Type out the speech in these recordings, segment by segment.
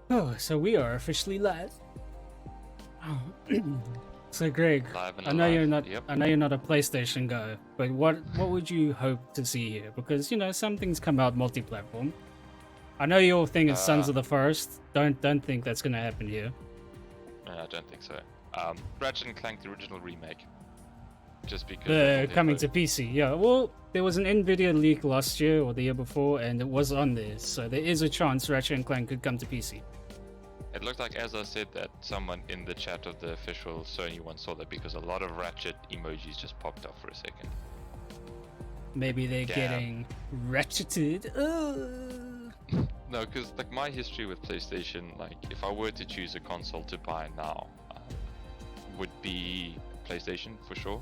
Oh, so we are officially live. Oh. So Greg, Live and I know you're alive. not Yep. I know you're not a PlayStation guy, but what would you hope to see here? Because some things come out multi-platform. I know your thing is Sons Uh, of the Forest. Don't think that's gonna happen here. no, I don't think so. Ratchet and Clank, the original remake, just because that's all The they've coming to heard. PC, yeah. Well, there was an Nvidia leak last year or the year before, and it was on there, so there is a chance Ratchet and Clank could come to PC. It looked like, as I said, that someone in the chat of the official Sony one saw that because a lot of Ratchet emojis just popped up for a second. Maybe they're Damn. getting ratcheted. No, because like my history with PlayStation, like if I were to choose a console to buy now, would be PlayStation for sure.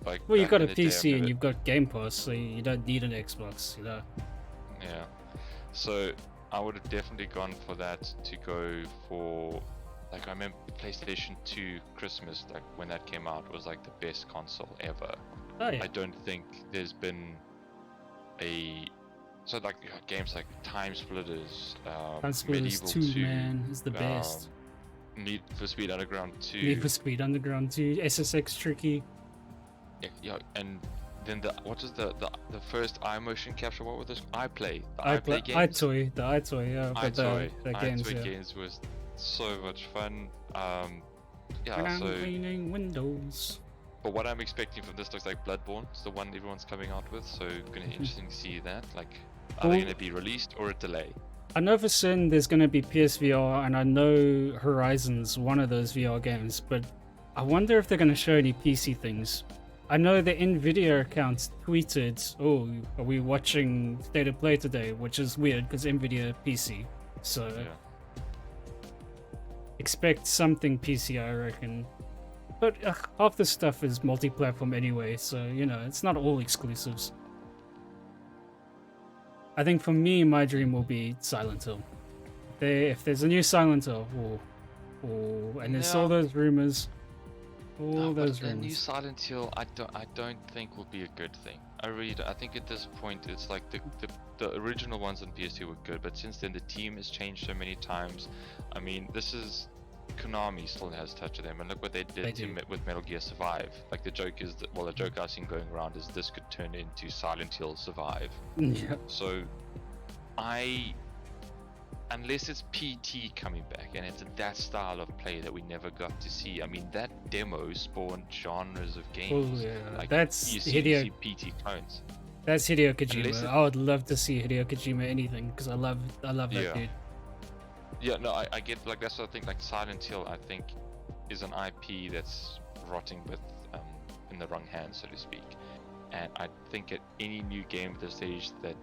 Like Well, you've back got in a the day, PC and you've got Game Pass, so you don't need an Xbox, Yeah. So I would have definitely gone for that to go for, like, I remember PlayStation 2 Christmas, like when that came out, was like the best console ever. Oh yeah. I don't think there's been a, so like games like Time Splitters, Time Splitters Medieval 2, 2, man, is the best. Need for Speed Underground 2. Need for Speed Underground 2, SSX Tricky. Yeah, and then what was the first iMotion capture? What was this? iPlay. The iPlay, iPlay games. iToy, the iToy, yeah, but the games, iToy yeah. games was so much fun. Yeah. And I'm So, cleaning windows. but what I'm expecting from this looks like Bloodborne. It's the one everyone's coming out with. So gonna be interesting to see that. Like, are they gonna be released or a delay? I know for certain there's going to be PSVR, and I know Horizon's one of those VR games, but I wonder if they're going to show any PC things. I know the Nvidia account tweeted, "Oh, are we watching State of Play today?" Which is weird because Nvidia PC. So expect something PC, I reckon. But half the stuff is multi-platform anyway, so it's not all exclusives. I think for me, my dream will be Silent Hill. If there's a new Silent Hill, and there's all those rumors. But the new Silent Hill, I don't think will be a good thing. I think at this point it's like the original ones on PS2 were good, but since then the team has changed so many times. I mean, this is Konami still has touch of them, and look what they did with Metal Gear Survive. Like the joke is that, well, the joke I've seen going around is this could turn into Silent Hill Survive. Yeah. So unless it's PT coming back and it's that style of play that we never got to see. I mean, that demo spawned genres of games. Oh yeah, like that's you see PT clones. That's Hideo Kojima. I would love to see Hideo Kojima anything because I love that dude. Yeah, no, I get, like, that's what I think. Like Silent Hill, I think, is an IP that's rotting with in the wrong hands, so to speak. And I think at any new game at this stage that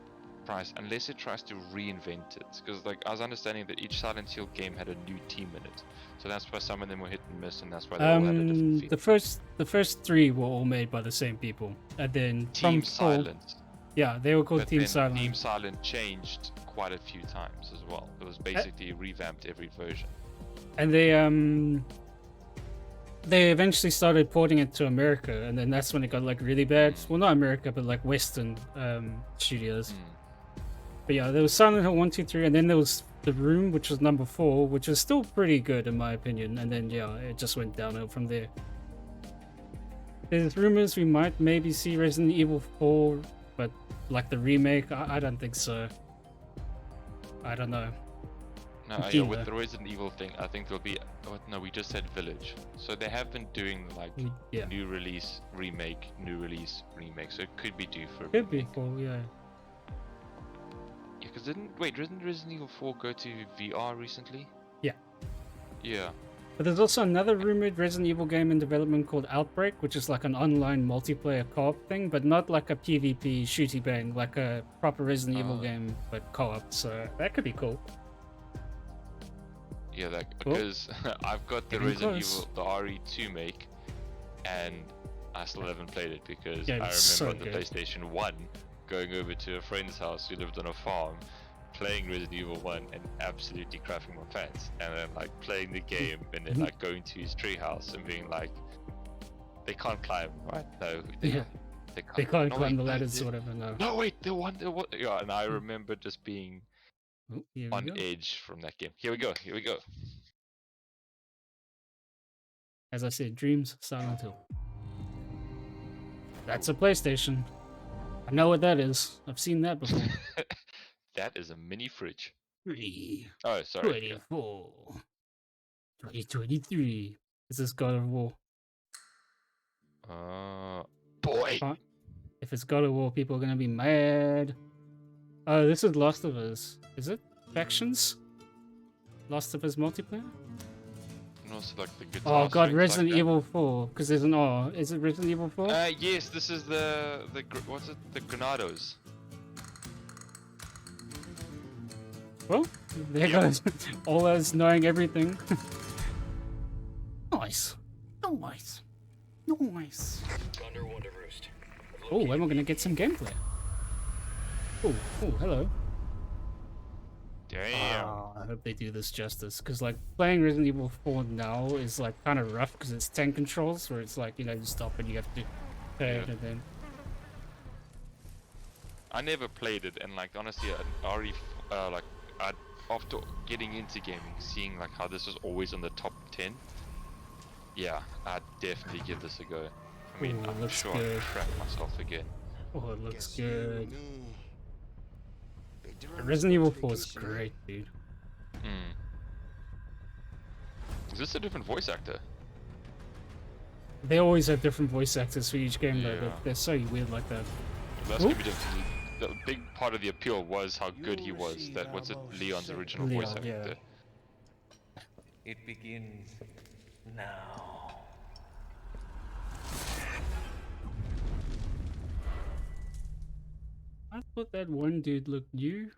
unless it tries to reinvent it, because like I was understanding that each Silent Hill game had a new team in it, so that's why some of them were hit and miss, and that's why they all had a different feel. The first three were all made by the same people, and then Team Silent. Yeah, they were called Team Silent. Team Silent changed quite a few times as well. It was basically revamped every version. And they eventually started porting it to America, and then that's when it got like really bad. Well, not America, but like Western studios. But yeah, there was Silent Hill 1, 2, 3, and then there was The Room, which was number 4, which was still pretty good in my opinion. And then yeah, it just went downhill from there. There's rumors we might maybe see Resident Evil 4, but like the remake, I don't think so. I don't know. No, yeah, with the Resident Evil thing, I think there'll be. No, we just said Village. So they have been doing like new release, remake, new release, remake. So it could be due for. Could be for, yeah. Yeah, because didn't Resident Evil 4 go to VR recently? Yeah. Yeah. But there's also another rumored Resident Evil game in development called Outbreak, which is like an online multiplayer co-op thing, but not like a PvP shooty bang, like a proper Resident Evil game, but co-op. So that could be cool. Yeah, because I've got the Resident Evil, the RE2 make, and I still haven't played it because I remember on the PlayStation 1 going over to a friend's house who lived on a farm, playing Resident Evil 1 and absolutely crapping my pants, and then like playing the game and then like going to his treehouse and being like, they can't climb, right? No, they can't climb the ladders or whatever. No, wait, they won. Yeah, and I remember just being Oh, here on we go. edge from that game. Here we go. Here we go. As I said, Dreams, Silent Hill. That's a PlayStation. I know what that is. I've seen that before. That is a mini fridge. 3, Oh, sorry. 24, 2023. This is God of War. Boy. Huh? If it's God of War, people are gonna be mad. Oh, this is Last of Us. Is it? Factions? Last of Us multiplayer? And also like the guitar Oh god, strings Resident like Evil 4. Because there's an R. Is it Resident Evil 4? Yes, this is the what's it? The Granados. Well, there goes all us knowing everything. Nice. Nice. Nice. Oh, when we're gonna get some gameplay. Oh, hello. Damn. I hope they do this justice, because like playing Resident Evil 4 now is like kind of rough because it's tank controls, where it's like, you know, you stop and you have to play it, and then. I never played it, and like honestly, I already after getting into gaming, seeing like how this was always on the top 10. Yeah, I'd definitely give this a go. I mean, Ooh, I'm sure I'd crap myself again. Oh, it looks good. Resident Evil 4 is great, dude. Is this a different voice actor? They always have different voice actors for each game, though. Yeah. They're so weird like that. That's gonna be the big part of the appeal was how good he was. That was it, Leon's original voice actor. Yeah. It begins now. I thought that one dude looked new.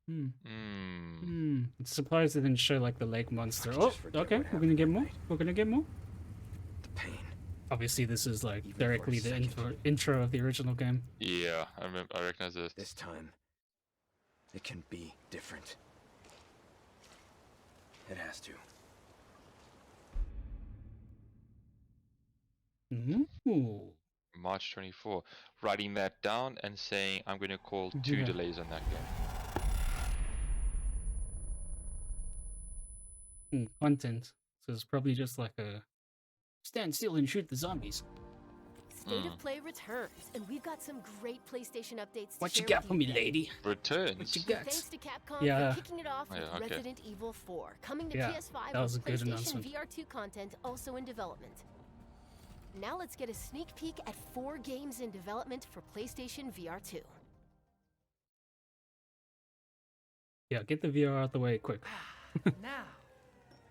I'm surprised they didn't show like the lake monster. Oh, okay, we're gonna get more. We're gonna get more. The pain. Obviously, this is like directly the intro of the original game. Yeah, I recognize this. This time, it can be different. It has to. Ooh. March 24. Writing that down and saying I'm going to call 2 Yeah. delays on that game. Content. So it's probably just like a stand still and shoot the zombies. State of Play returns, and we've got some great PlayStation updates to What you share got with for me, today. lady? Returns. What you got? Thanks to Capcom Yeah. for kicking it off with okay. Resident Evil 4, coming to Yeah, PS5 that was with a good PlayStation announcement. VR2 content also in development. Now let's get a sneak peek at 4 games in development for PlayStation VR2. Yeah, get the VR out the way quick. Now,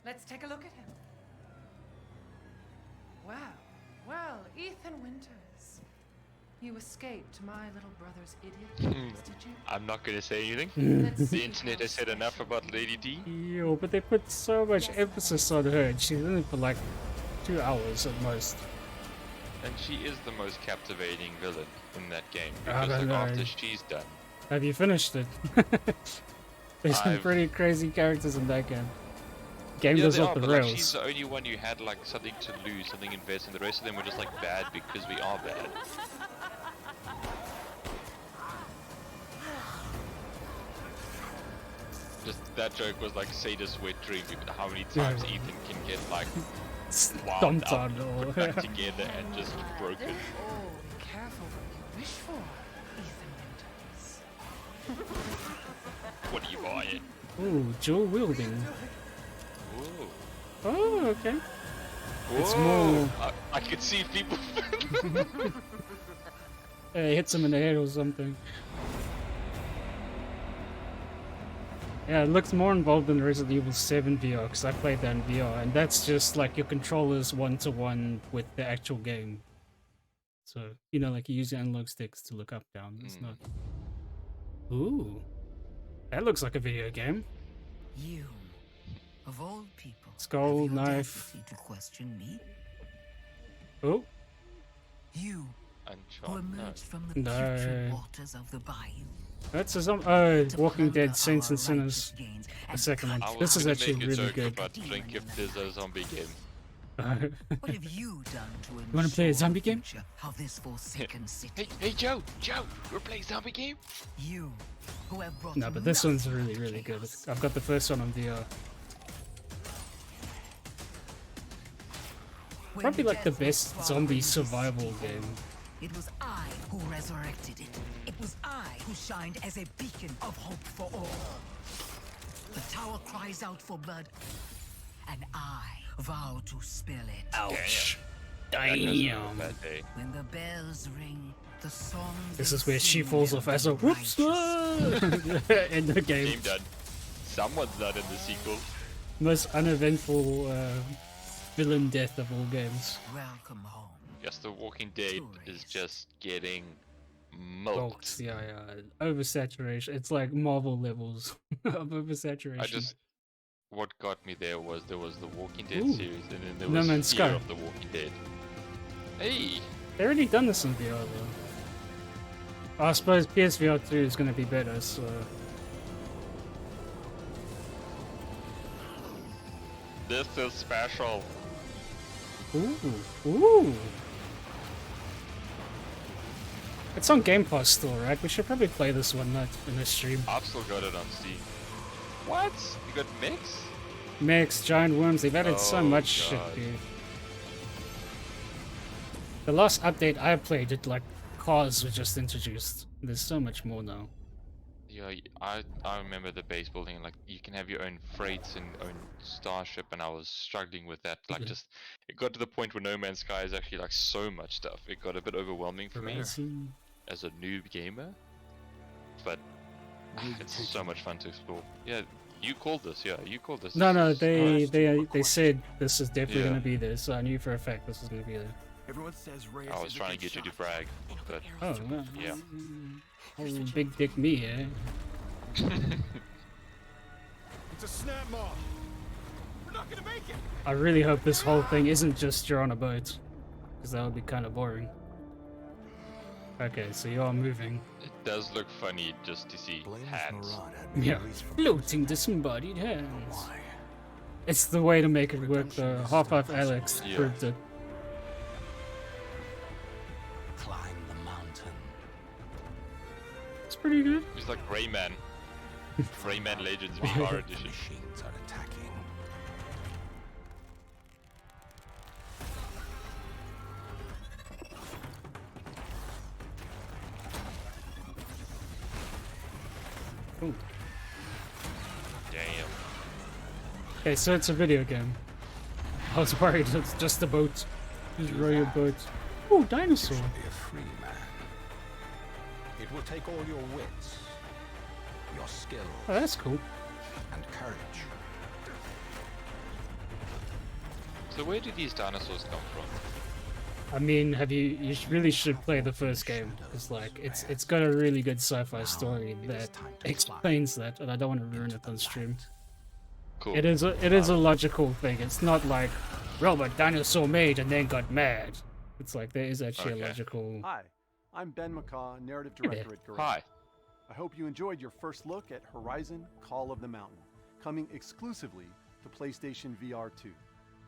let's take a look at him. Wow. Well, Ethan Winters. You escaped my little brother's idiot games, did you? I'm not going to say anything. Let's see The internet how has said enough special about Lady D. Yo, but they put so much emphasis on her, and she's in it for like 2 hours at most. And she is the most captivating villain in that game. I Because don't like, know. after she's done, Have you finished it? There's some I've- pretty crazy characters in that game. Game yeah, goes they off are, the but like, rails. she's the only one who had like something to lose, something to invest, and the rest of them were just like bad because we are bad. Just that joke was like sadist wet dream. How many times Yeah. Ethan can get like wound Stomped up, on or put back together, and just broken. Oh, be careful what you wish for, Ethan Winters. What are you buying? Ooh, dual wielding. Ooh. Oh, okay. It's Whoa, more- I could see people. It hits him in the head or something. Yeah, it looks more involved than Resident Evil 7 VR, because I played that in VR, and that's just like your controllers one-to-one with the actual game. So, you know, like you use your analog sticks to look up, down. It's not... Ooh. That looks like a video game. You, of all people, Skull, have the knife. audacity to question me? Oh, You, who Uncharted. No. emerged from the No. putrid waters of the bayou. that's a Oh, to Walking plunder Dead Saints our and Sinners. righteous gains The and second one. I cut was This is gonna actually make a really joke good. about drink if there's a zombie game. What have you done to ensure wanna play a zombie the game? future of this forsaken city? Hey Joe, we're playing zombie game. You, who have brought No, but this one's nothing really, but really good. chaos. I've got the first one on VR. When Probably like the death was best far zombie away, survival behold, game. It was I who resurrected it. It was I who shined as a beacon of hope for all. The tower cries out for blood, and I vow to spill it. Ouch. That goes Damn. on a bad day. When the bells ring, the song This they is where she sing falls will off as be a whoops righteous. in the game. Game done. Someone's done in the sequel. Most uneventful villain death of all games. Welcome home. Yes, The Walking Dead is just getting Bulked, milked. yeah. Oversaturation. It's like Marvel levels of oversaturation. What got me there was The Walking Dead Ooh. series, and then there No was Man's Fear Sky. of The Walking Dead. Hey! They already done this in VR though. I suppose PSVR 2 is going to be better, so... This is special. Ooh. It's on Game Pass still, right? We should probably play this one night in a stream. I've still got it on Steam. What? You got Mix? Mechs, giant worms, they've added so Oh, much shit, God. dude. The last update I played, cars were just introduced. There's so much more now. Yeah, I remember the base building, like, you can have your own freights and own starship, and I was struggling with that. Like, Yeah. it got to the point where No Man's Sky is actually, like, so much stuff. It got a bit overwhelming for me Horizon. as a noob gamer. But it's so much fun to explore. Yeah, you called this, No, This- they said this is definitely Yeah. gonna be there, so I knew for a fact this was gonna be there. Everyone says Reyes I was is a trying to good get you to shot. brag, but Oh, no. yeah. Oh, big dick me, eh? It's a snap mob. We're not gonna make it. I really hope this whole thing isn't just you're on a boat, because that would be kind of boring. Okay, so you are moving. It does look funny just to see hands. Yeah, floating disembodied hands. It's the way to make it work, though. Half-Life Alex Yeah. proved it. Climb the mountain. It's pretty good. It's like Rayman. Rayman Legends VR edition. Machines are attacking. Ooh. Damn. Okay, so it's a video game. I was worried it's just a boat. Just row your boat. Ooh, dinosaur. Be a free man. It will take all your wits, your skill, Oh, that's cool. and courage. So where do these dinosaurs come from? I mean, really should play the first game. It's like, it's got a really good sci-fi story that explains that, and I don't want to ruin it on stream. Cool. It is a logical thing. It's not like robot dinosaur made and then got mad. It's like there is actually a Okay. logical. Hi, I'm Ben McCaw, Narrative Hey there. Director at Gorilla. Hi. I hope you enjoyed your first look at Horizon Call of the Mountain, coming exclusively to PlayStation VR 2.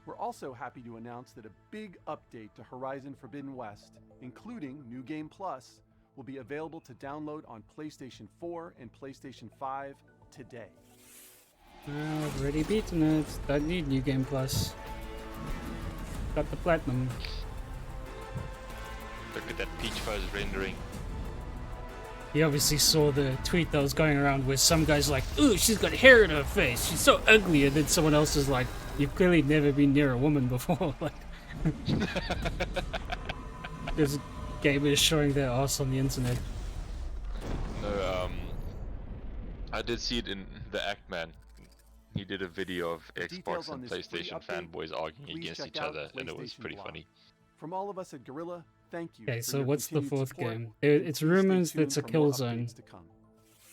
We're also happy to announce that a big update to Horizon Forbidden West, including New Game Plus, will be available to download on PlayStation 4 and PlayStation 5 today. I've already beaten it. Don't need New Game Plus. Got the platinum. Look at that Peach Fuzz rendering. He obviously saw the tweet that was going around where some guy's like, "Ooh, she's got hair in her face. She's so ugly," and then someone else is like, "You've clearly never been near a woman before." Like, there's gamers showing their ass on the internet. No, I did see it in the Act-Man. He did a video of For Xbox details on and this free PlayStation update, fanboys arguing please against check each out other, and it was PlayStation pretty Blog. funny. From all of us at Gorilla, thank you. Okay, for so your what's the continued fourth support, game? and It's please stay rumors tuned that's a for more Killzone, updates to come.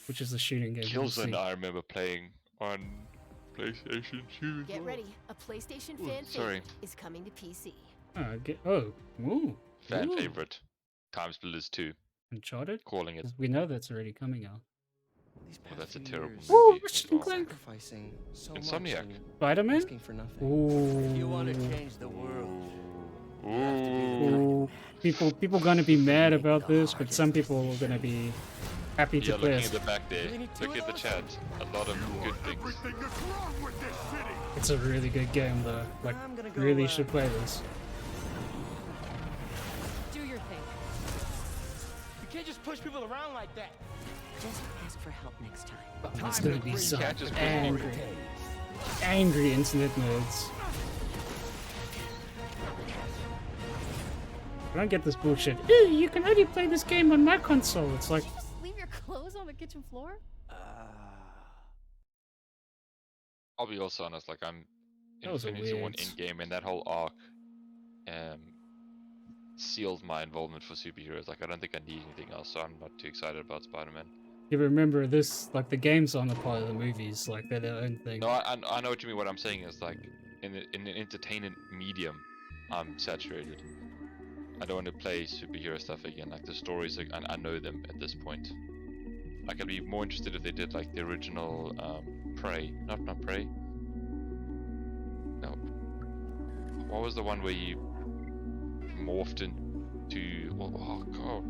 which is a shooting game. We'll see. Killzone I remember playing on PlayStation 2. Get ready, a PlayStation Ooh, fan sorry. favorite is coming to PC. Ooh, Fan ooh. favorite. Time Splitters 2. Uncharted? Calling it. 'Cause we know that's already coming out. These Well, past that's a few terrible years, movie. Woo, as Ratchet well. and Clank. sacrificing so Insomniac. much and Spider-Man? asking for nothing. Ooh. You want to change the world. Ooh. Ooh. People gonna be mad about this, but some people are gonna be happy to Yeah, play looking it. at the back there. Look at the chat. A lot of good things. It's a really good game though. Like, really should play this. Do your thing. You can't just push people around like that. Just ask for help next time. Oh, it's gonna be so Cat just angry internet nerds. I don't get this bullshit. Ew, you can only play this game on my console. It's like, Did you just leave your clothes on the kitchen floor? I'll be also honest, like I'm That was a Infinity War weird- in-game, and that whole arc sealed my involvement for superheroes. Like I don't think I need anything else, so I'm not too excited about Spider-Man. you remember this, like the games aren't a part of the movies, like they're their own thing. No, I know what you mean. What I'm saying is like in an entertainment medium, I'm saturated. I don't want to play superhero stuff again. Like the stories, I know them at this point. Like I'd be more interested if they did like the original Prey, not Prey. No, what was the one where you morphed into? Oh god,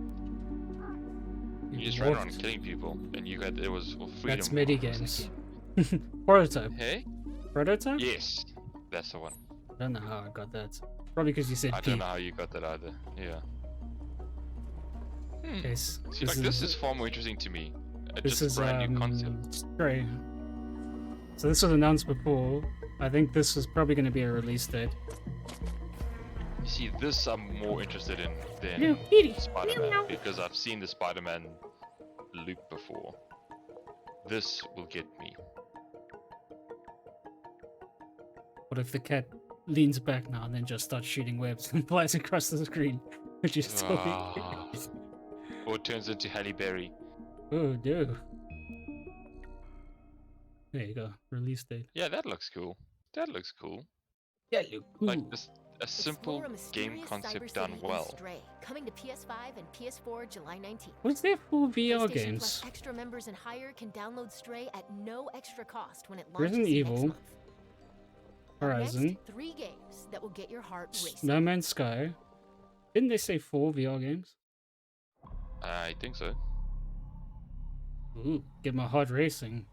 you just ran around killing people, and you had it was freedom. That's MIDI games. Prototype. Hey? Prototype? Yes, that's the one. I don't know how I got that. Probably because you said I P. don't know how you got that either. Yeah. Yes. See, like this is far more interesting to me. This Just is a brand new concept. Stray. So this was announced before. I think this is probably going to be a release date. You see, this I'm more interested in than No, Edie. Spider-Man No. because I've seen the Spider-Man loop before. This will get me. What if the cat leans back now and then just starts shooting webs and flies across the screen? Which is totally... Ah. Or it turns into Halle Berry. Oh, no. There you go. Release date. Yeah, that looks cool. That looks cool. Yeah, look cool. Like this, a simple Explore a game mysterious concept cyber done city in well. Stray, coming to PS5 and PS4 July 19th. What's there for VR PlayStation games? Plus extra members and higher can download Stray at no extra cost when it launches Resident next Evil, month. Horizon, Next, 3 games that will get your heart racing. No Man's Sky. Didn't they say 4 VR games? I think so. Ooh, get my heart racing.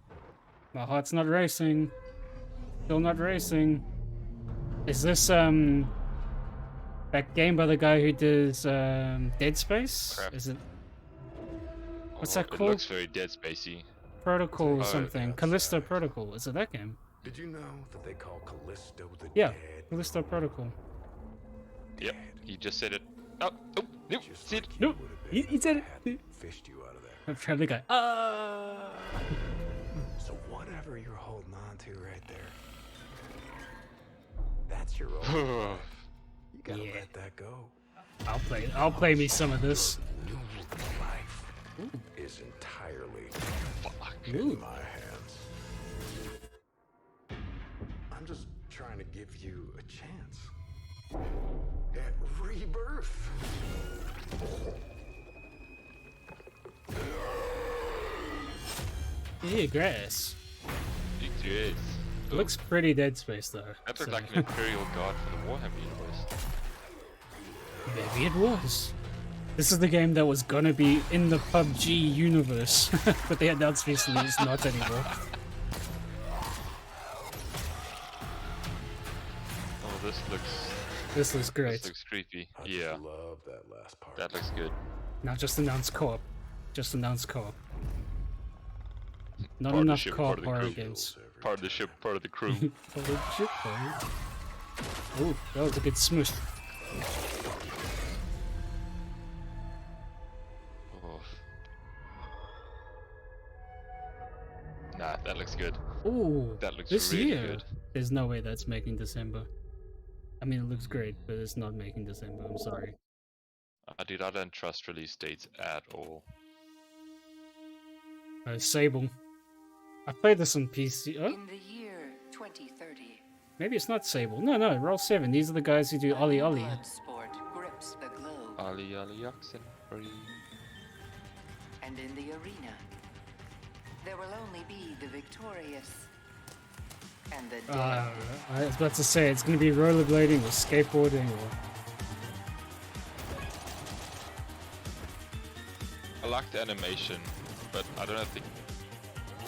My heart's not racing. Still not racing. Is this that game by the guy who does Dead Space? Crap. Is it what's Oh, that it called? looks very Dead Spacey. Protocol or Oh, something. yeah. Callisto Protocol. Is it that game? Did you know that they call Callisto the Yeah, dead? Callisto Protocol. Yep, he just said it. Oh, oh, nope, Just see it. like Nope, would have he been said if I it. hadn't fished you out of there. I'm trying to go. So whatever you're holding on to right there, that's your own. You gotta Yeah. let that go. I'll play me some of this. New life is entirely Ooh. in my hands. I'm just trying to give you a chance at rebirth. Yeah, grass. It is. It looks pretty Dead Space though. That looked so- like an Imperial Guard for the Warhammer universe. Maybe it was. This is the game that was gonna be in the PUBG universe, but they announced recently it's not anymore. Oh, this looks Great. This looks creepy. I Yeah, just love that last part. that looks good. Now just announce co-op. Just announce co-op. Not Part of the enough ship, co-op part of the horror crew. games. Part of the ship, part of the crew. Oh, that was a good smoosh. Oh. Nah, that looks good. Ooh, That looks this really year. good. There's no way that's making December. I mean, it looks great, but it's not making December. I'm sorry. Dude, I don't trust release dates at all. Sable. I played this on PC. Oh, In the year 2030, maybe it's not Sable. No, Roll 7. These are the guys who do Ollie Ollie. blood sport grips the globe, Ali Ali oxen free. and in the arena, there will only be the victorious and the dead. I was about to say it's gonna be rollerblading or skateboarding or. I like the animation but I don't think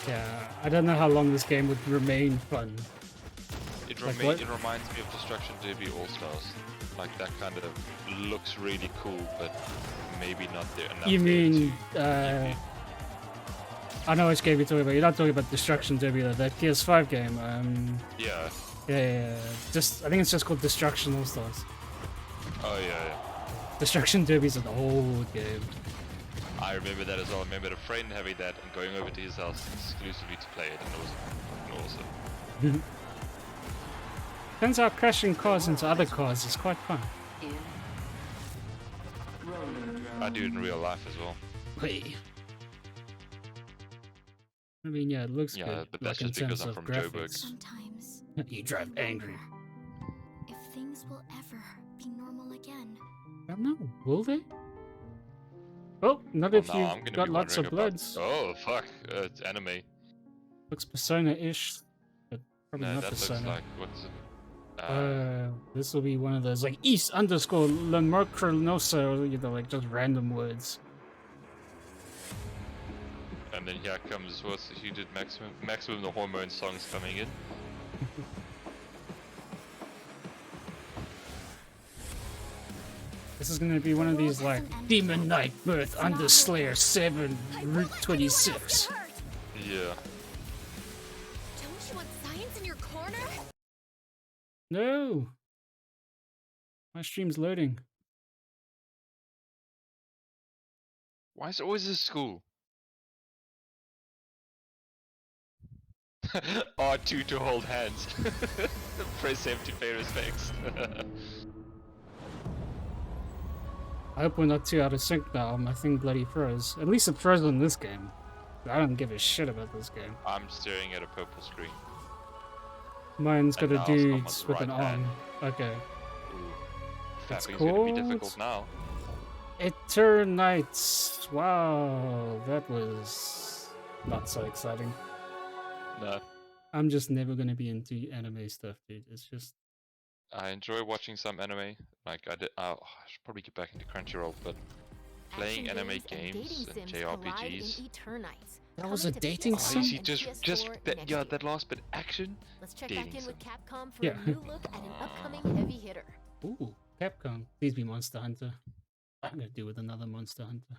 Yeah, I don't know how long this game would remain fun. it Like reminds me of Destruction Derby All Stars. Like that kind of looks really cool, but maybe not there enough. You mean to- I know which game you're talking about. You're not talking about Destruction Derby, though. That PS5 game. Yeah. Yeah. Just I think it's just called Destruction All Stars. Oh yeah. Destruction Derby's an old game. I remember that as well. I remember a friend having that and going over to his house exclusively to play it, and it was awesome. Turns out crashing cars into other cars is quite fun. I do it in real life as well. Hey. I mean, yeah, it looks Yeah, good. but that's like, in just because terms I'm of from Joburg. graphics. Sometimes You drive angry. if things will ever be normal again. I don't know. Will they? Oh, not Well, if now I'm you've gonna got be lots of wondering about- bloods. Oh fuck! It's anime. Looks Persona-ish, but probably No, not that Persona. looks like what's it? This will be one of those like East underscore Lemurcronosa, or, you know, like just random words. And then here comes who did Maximum the Hormone songs coming in. This is gonna be one of these like Demon Knight Birth Underslayer 7 Route 26. Yeah. Don't you want science in your corner? No! My stream's loading. Why is it always this school? R2 to hold hands. Press F to pay respects. I hope we're not too out of sync now. My thing bloody froze. At least it froze on this game. I don't give a shit about this game. I'm staring at a purple screen. Mine's got And a now dude someone's with an right arm. hand. Okay. That's It's gonna be called- difficult now. Eternights. Wow, that was not so exciting. No. I'm just never gonna be into anime stuff, dude. It's just I enjoy watching some anime. Like I should probably get back into Crunchyroll, but playing Action anime games games and and dating sims collide JRPGs. in Eternights. That was Coming a to dating Oh, PS5 you sim? see, and just PS4 that, next yeah, year. that last bit action. Let's check dating back in sim. with Capcom for Yeah. a new look at an upcoming heavy hitter. ooh, Capcom. Please be Monster Hunter. I'm gonna do with another Monster Hunter.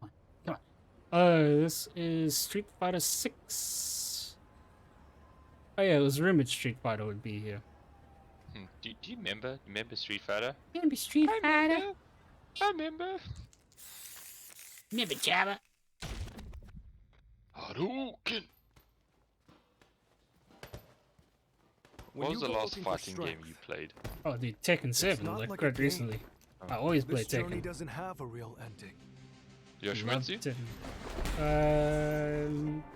Come on, come on. Oh, this is Street Fighter 6. Oh yeah, it was rumored Street Fighter would be here. Do you remember? Remember Street Fighter? Remember Street Fighter? I remember. Remember Java? Hadouken! What was the last fighting game you played? Oh, dude, Tekken 7, not like like a quite game. recently. I always play This journey Tekken. doesn't have a real ending. Yoshimitsu?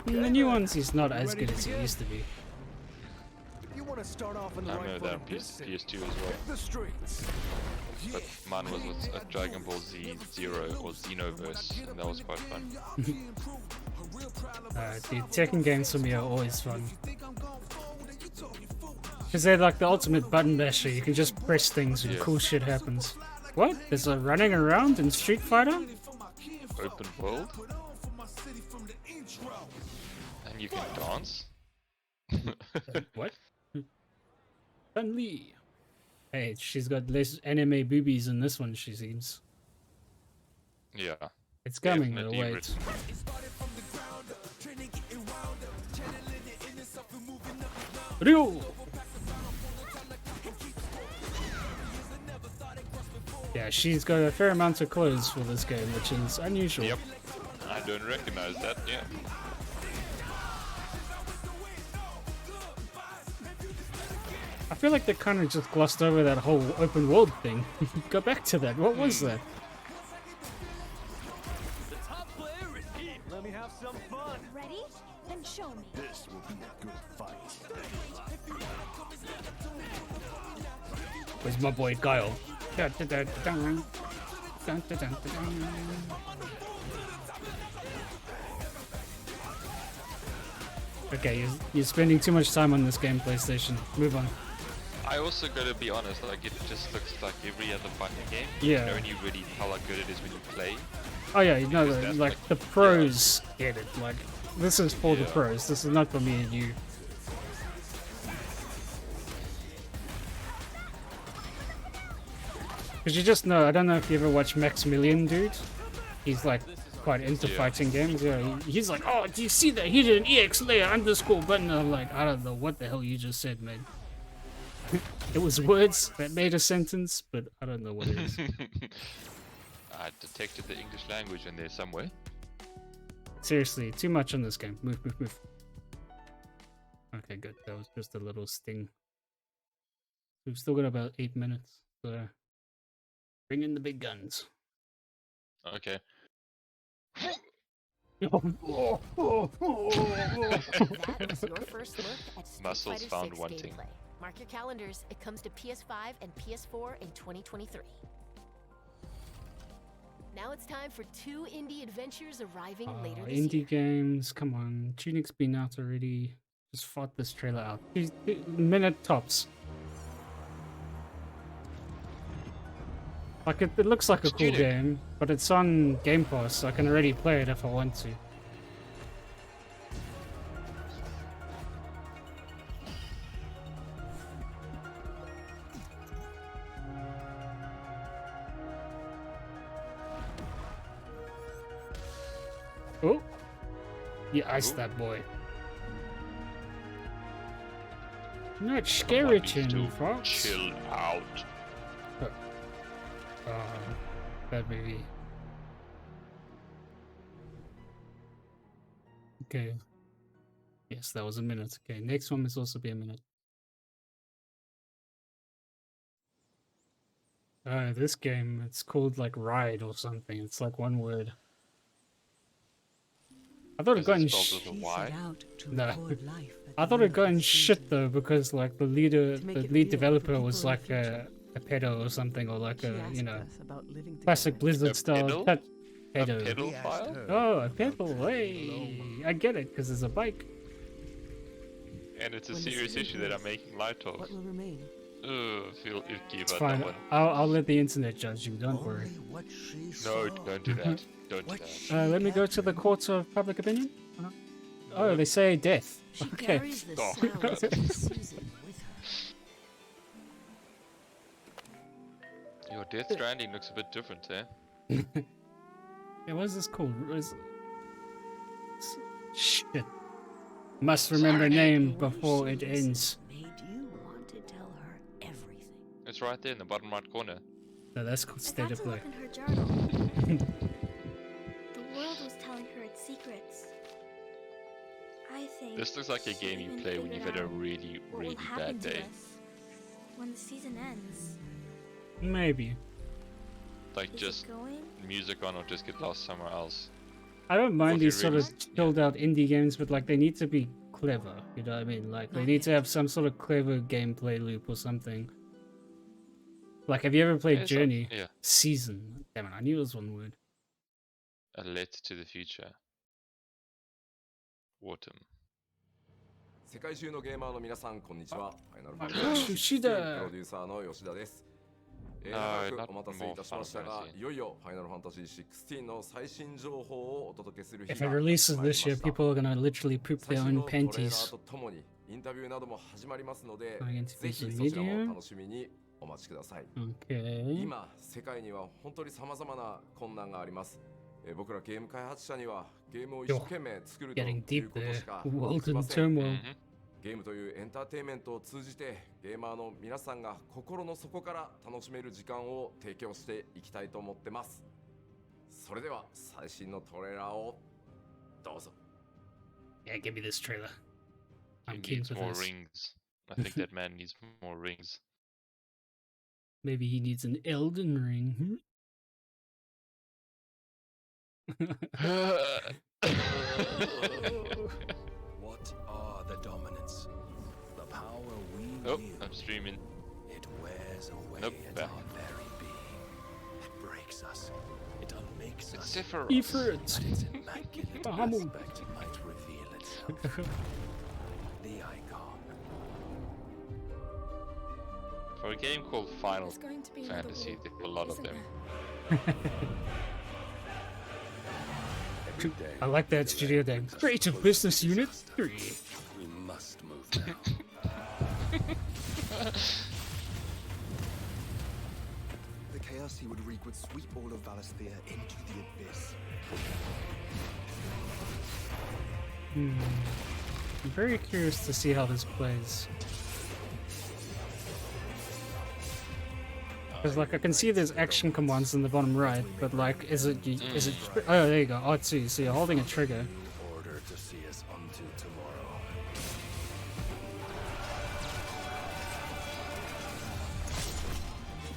The new ones is not as good as it used to be. You want to start off in the I right remember that on foot in this city. PS2 as well. Hit the streets. But mine was with a Dragon Ball Z Zero or Xenoverse, and that was quite fun. Dude, Tekken games for me are always fun. Because they're like the ultimate button basher. You can just press things and Yeah. cool shit happens. What? There's a running around in Street Fighter? Open world? And you can dance? What? Chun Li. Hey, she's got less anime boobies in this one, she seems. Yeah. It's coming, though, Definitely wait. written. Ryu! Yeah, she's got a fair amount of clothes for this game, which is unusual. Yep. I don't recognize that, yeah. I feel like they kind of just glossed over that whole open world thing. Go back to that. What was that? The top player is here. Let me have some fun. Ready? Then show me. This will be a good fight. Where's my boy Guile? Dun, dun, dun, dun. Dun, dun, dun, dun. Okay, you're spending too much time on this game, PlayStation. Move on. I also gotta be honest, like it just looks like every other fighting game. Yeah. You can only really tell how good it is when you play. Oh yeah, you know, like the pros get it. Like this is for the pros. This is not for me and you. Because you just know, I don't know if you ever watch Maximilian, dude. He's like quite into fighting games. Yeah, he's like, oh, do you see that? He did an EX layer underscore button. And I'm like, I don't know what the hell you just said, man. It was words that made a sentence, but I don't know what it is. I detected the English language in there somewhere. Seriously, too much on this game. Move, move, move. Okay, good. That was just a little sting. We've still got about 8 minutes, so bring in the big guns. Okay. That was your first look at Street Muscles Fighter found 6 wanting. gameplay. Mark your calendars. It comes to PS5 and PS4 in 2023. Now it's time for 2 indie adventures arriving later this Indie year. games, come on. Tunic's been out already. Just fought this trailer out. Minute tops. Like it looks like a cool Tunic. game, but it's on Game Pass, so I can already play it if I want to. Oh, you iced that boy. Not Skeleton, folks. Chill out. Bad movie. Okay. Yes, that was a minute. Okay, next one must also be a minute. This game, it's called like Ride or something. It's like one word. I thought it got in No. I thought it got in shit though because like the lead developer was like a pedo or something, or like a, you know, classic Blizzard style pedo. A pedal file? Oh, a pedal. Hey, I get it because there's a bike. And it's a serious issue that I'm making light of. What will remain? Feel icky It's about fine. that one. I'll let the internet judge you. Don't worry. No, don't do that. Don't do that. Let me go to the courts of public opinion. Oh, they say death. Okay. Stop. Your Death Stranding looks a bit different, eh? Yeah, what is this called? Shit. Must remember name before it ends. Made you want to tell her everything. It's right there in the bottom right corner. No, that's called State of Play. In her journal. The world was telling her its secrets. I think This looks like a game you play when you've had a really, really bad day. When the season ends. Maybe. Like just music on or just get lost somewhere else. I don't mind you these sort of really- chilled out indie games, but like they need to be clever. You know what I mean? Like they need to have some sort of clever gameplay loop or something. Like, have you ever played Yeah, Journey? yeah. Season. Damn it, I knew it was one word. A letter to the future. Autumn. 世界中のゲーマーの皆さんこんにちは。ファイナルファンタジー16プロデューサーの吉田です。長くお待たせいたしましたが、いよいよファイナルファンタジー16の最新情報をお届けする日 If が it 参りま releases し this year, た。 people are gonna literally poop 最 their 新 own のトレーラー panties. とともにインタビューなども始まりますので、 Going into ぜひ the そちらも video. 楽しみにお待ちください。 Okay. 今世界には本当に様々な困難があります。僕らゲーム開発者にはゲームを一生懸命作るとい Getting う deep こと there. しか World でき in ません。 turmoil. ゲームというエンターテインメントを通じてゲーマーの皆さんが心の底から楽しめる時間を提供していきたいと思ってます。それでは最新のトレーラーをどうぞ。 Yeah, give me this trailer. He I'm keen needs for more this. rings. I think that man needs more rings. Maybe he needs an Elden Ring. What are the dominants? The power we Oh, wield. I'm streaming. It wears away Nope, at back. our very being. It breaks us. It unmakes us. Sephiroth. Ifrit. But its immaculate Bahamut. aspect might reveal itself. The icon. For a game called Final There's going to be another Fantasy, war, there were a lot of isn't them. there? I like that studio name. Creative Business Unit 3. We must move now. The chaos he would wreak would sweep all of Valisthea into the abyss. I'm very curious to see how this plays. Because, like, I can see there's action commands in the bottom right, but, like, is it... Oh, there you go, R2, so you're holding a trigger. Order to see us unto tomorrow.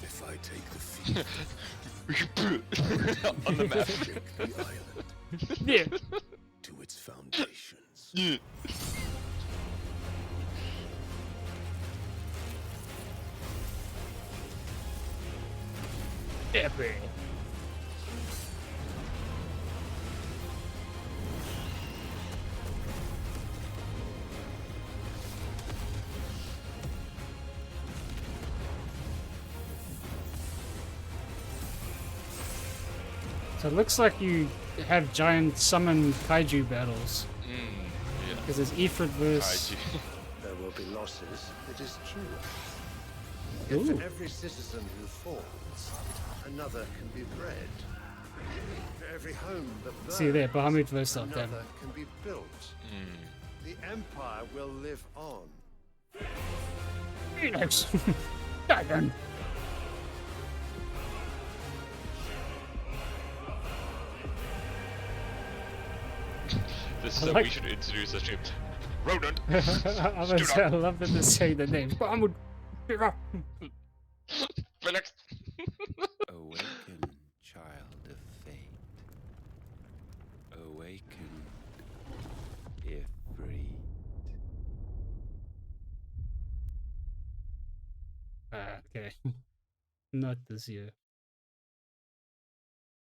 If I take the field on the map, shake the island Yeah. to its foundations. Yeah. Epic. So it looks like you have giant summon kaiju battles. Yeah. Because there's Ifrit versus... There will be losses, it is true. Ooh. Yet for every citizen who falls, another can be bred. For every home that burns, See there, Bahamut versus another them. can be built. The Empire will live on. Phoenix! Dragon! This is like... we should introduce a ship. Rodent! I love that they're saying the name. Bahamut! Felix! Awaken, child of fate. Awaken, Ifrit. Okay. Not this year.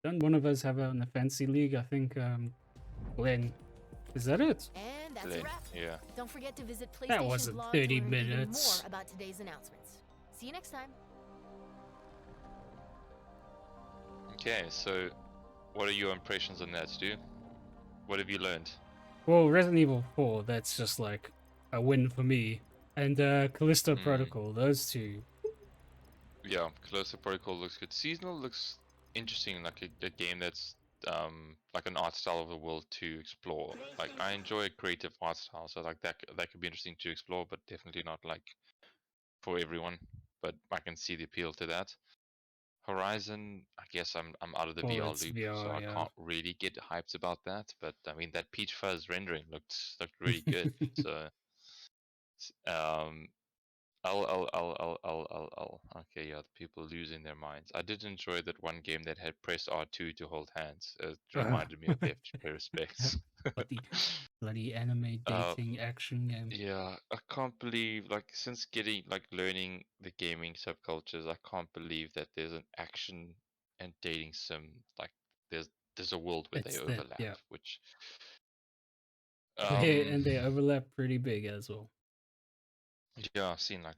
Don't one of us have it on the Fantasy League? I think, Glenn. Is that it? And that's Glenn, a wrap. yeah. Don't forget to visit PlayStation That wasn't blog 30 to learn even minutes. more about today's announcements. See you next time. Okay, so what are your impressions on that, Stu? What have you learned? Well, Resident Evil 4, that's just like a win for me. And Callisto Protocol, those two. Yeah, Callisto Protocol looks good. Seasonal looks interesting, like a game that's like an art style of the world to explore. Like I enjoy a creative art style, so like that could be interesting to explore, but definitely not like for everyone. But I can see the appeal to that. Horizon, I guess I'm out of the VR loop, so I can't really get hyped about that. But I mean that peach fuzz rendering looked really good. So okay, yeah, the people losing their minds. I did enjoy that one game that had press R2 to hold hands. It reminded me of FGP Respects. bloody anime dating action game. Yeah, I can't believe, like, since learning the gaming subcultures, I can't believe that there's an action and dating sim, like, there's a world where they overlap, which... and they overlap pretty big as well. Yeah, I've seen, like,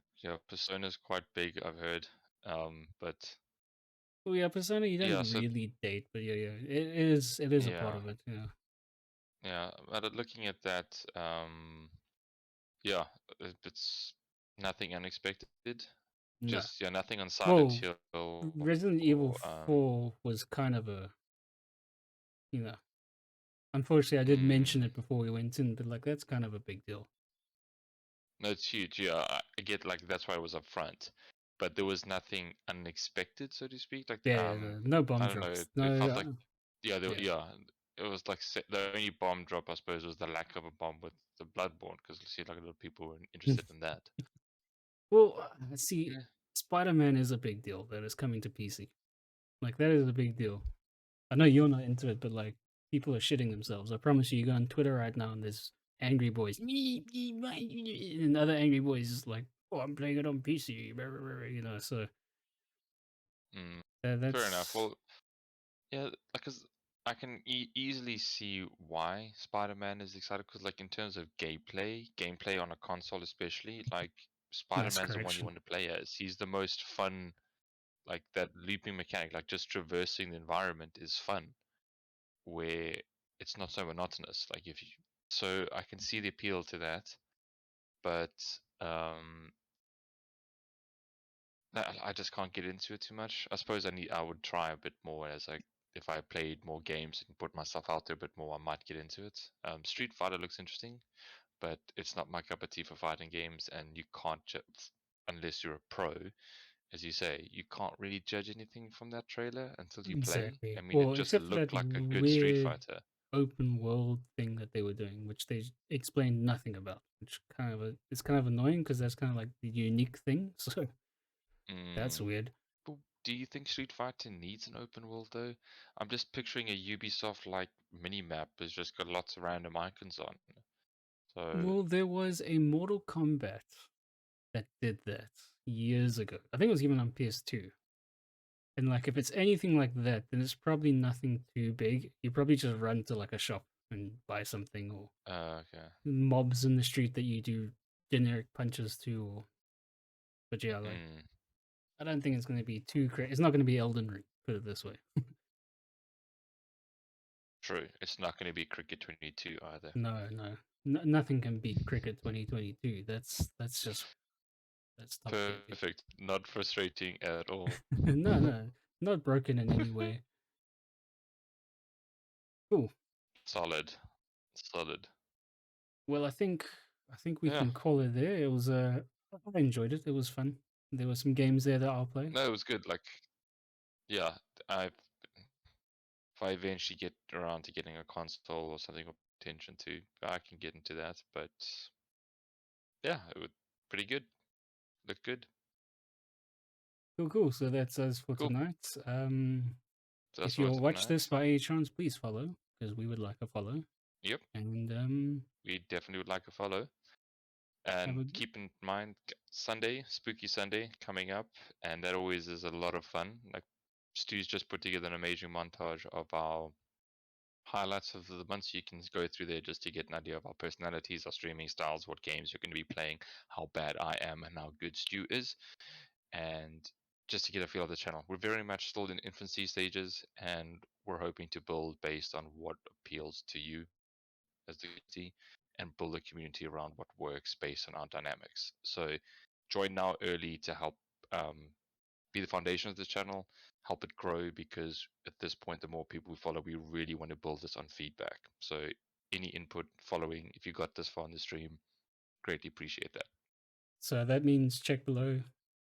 Persona's quite big, I've heard, but... Oh yeah, Persona, you don't really date, but yeah, it is a part of it, yeah. Yeah, but looking at that, yeah, it's nothing unexpected. Just nothing on Silent Hill. Resident Evil 4 was kind of a, unfortunately I did mention it before we went in, but like that's kind of a big deal. No, it's huge. Yeah, I get, like, that's why it was up front, but there was nothing unexpected, so to speak. Like no bomb drops. It felt like it was like the only bomb drop, I suppose, was the lack of a bomb with the Bloodborne, because it seemed like a lot of people were interested in that. Well, see, Spider-Man is a big deal that is coming to PC. Like, that is a big deal. I know you're not into it, but like, people are shitting themselves. I promise you, you go on Twitter right now and there's angry boys, and other angry boys is like, oh, I'm playing it on PC, so. That's... Fair enough. Well, yeah, because I can easily see why Spider-Man is excited, because like in terms of gameplay on a console especially, like Spider-Man's the one you want to play as. He's the most fun, like that looping mechanic, like just traversing the environment is fun. Where it's not so monotonous. Like if you, so I can see the appeal to that, but I just can't get into it too much. I suppose I would try a bit more as like if I played more games and put myself out there a bit more, I might get into it. Street Fighter looks interesting, but it's not my cup of tea for fighting games, and you can't just, unless you're a pro, as you say, you can't really judge anything from that trailer until you play. Exactly. I mean, Well, it just except for that looked like a good Street weird Fighter. open world thing that they were doing, which they explained nothing about, which it's kind of annoying because that's kind of like the unique thing. So that's weird. But do you think Street Fighter needs an open world though? I'm just picturing a Ubisoft like mini map that's just got lots of random icons on. So Well, there was a Mortal Kombat that did that years ago. I think it was even on PS2. And like, if it's anything like that, then it's probably nothing too big. You probably just run to like a shop and buy something, or okay. mobs in the street that you do generic punches to. Or... But yeah, like, I don't think it's going to be too crazy. It's not going to be Elden Ring, put it this way. True. It's not going to be Cricket 22 either. No, nothing can beat Cricket 2022. That's top perfect. Not frustrating at all. no, not broken in any way. Cool. Solid. Well, I think we can call it there. It was I enjoyed it. It was fun. There were some games there that I'll play. No, it was good. Like, yeah, if I eventually get around to getting a console or something of attention to, I can get into that. But yeah, it was pretty good. Looked good. Cool. So that's us for tonight. If you watch this by any chance, please follow, because we would like a follow. Yep. And we definitely would like a follow. And keep in mind, Sunday, Spooky Sunday coming up, and that always is a lot of fun. Like Stu's just put together an amazing montage of our highlights of the month, so you can go through there just to get an idea of our personalities, our streaming styles, what games you're going to be playing, how bad I am, and how good Stu is, and just to get a feel of the channel. We're very much still in infancy stages, and we're hoping to build based on what appeals to you as the community, and build a community around what works based on our dynamics. So join now early to help be the foundation of this channel, help it grow, because at this point, the more people we follow, we really want to build this on feedback. So any input, following, if you got this far in the stream, greatly appreciate that. So that means check below,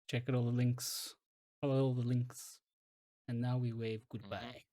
check out all the links, follow all the links, and now we wave goodbye.